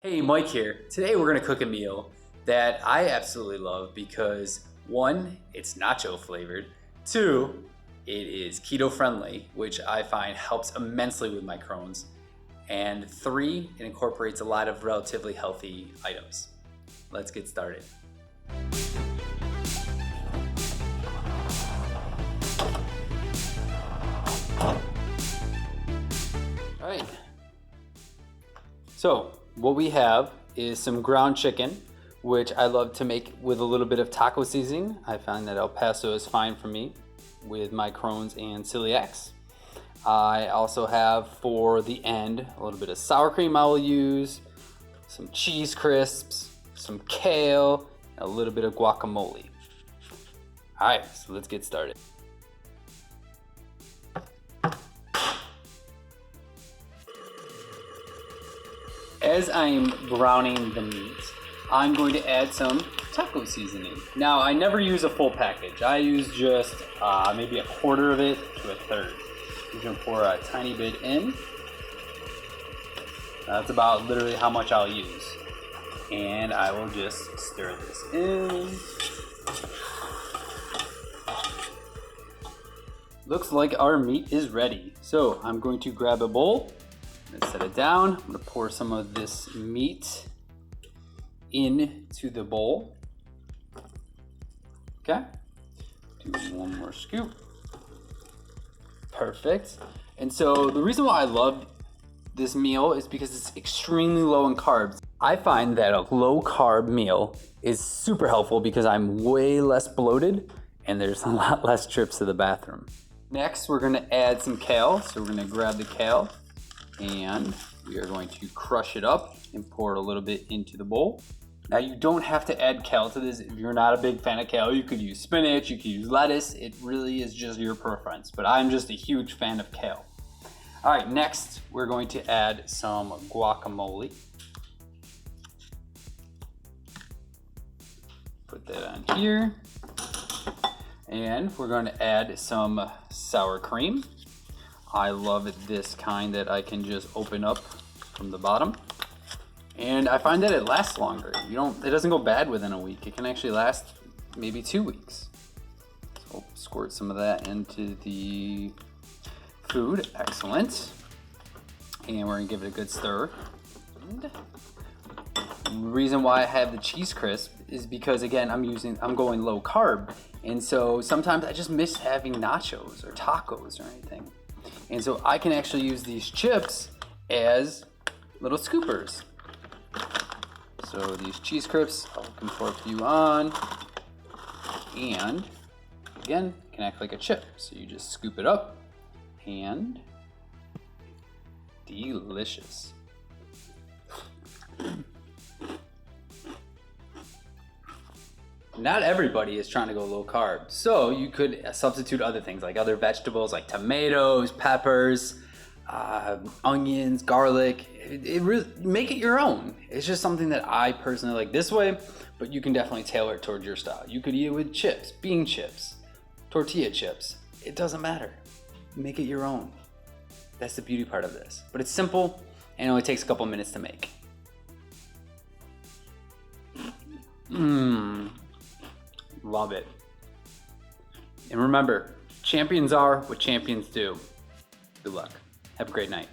Hey, Mike here. Today we're gonna cook a meal that I absolutely love because one, it's nacho flavored. Two, it is keto friendly, which I find helps immensely with my Crohn's. And three, it incorporates a lot of relatively healthy items. Let's get started. All right. So what we have is some ground chicken, which I love to make with a little bit of taco seasoning. I find that El Paso is fine for me with my Crohn's and celiacs. I also have for the end a little bit of sour cream I will use, some cheese crisps, some kale, and a little bit of guacamole. All right, so let's get started. As I'm browning the meat, I'm going to add some taco seasoning. Now, I never use a full package. I use just maybe a quarter of it to a third. You can pour a tiny bit in. That's about literally how much I'll use. And I will just stir this in. Looks like our meat is ready. So I'm going to grab a bowl. Let's set it down. I'm gonna pour some of this meat into the bowl. Okay, do one more scoop. Perfect. And so the reason why I love this meal is because it's extremely low in carbs. I find that a low carb meal is super helpful because I'm way less bloated and there's a lot less trips to the bathroom. Next, we're gonna add some kale. So we're gonna grab the kale and we are going to crush it up and pour it a little bit into the bowl. Now you don't have to add kale to this. If you're not a big fan of kale, you could use spinach, you could use lettuce. It really is just your preference, but I'm just a huge fan of kale. All right, next we're going to add some guacamole. Put that on here. And we're going to add some sour cream. I love this kind that I can just open up from the bottom. And I find that it lasts longer. It doesn't go bad within a week. It can actually last maybe 2 weeks. So we'll squirt some of that into the food. Excellent. And we're gonna give it a good stir. And the reason why I have the cheese crisp is because again, I'm going low carb. And so sometimes I just miss having nachos or tacos or anything. And so I can actually use these chips as little scoopers. So these cheese crisps, I can pour a few on. And again, can act like a chip. So you just scoop it up and delicious. Not everybody is trying to go low carb, so you could substitute other things like other vegetables like tomatoes, peppers, onions, garlic. It really make it your own. It's just something that I personally like this way, but you can definitely tailor it towards your style. You could eat it with chips, bean chips, tortilla chips. It doesn't matter. Make it your own. That's the beauty part of this. But it's simple and it only takes a couple minutes to make. Love it. And remember, champions are what champions do. Good luck. Have a great night.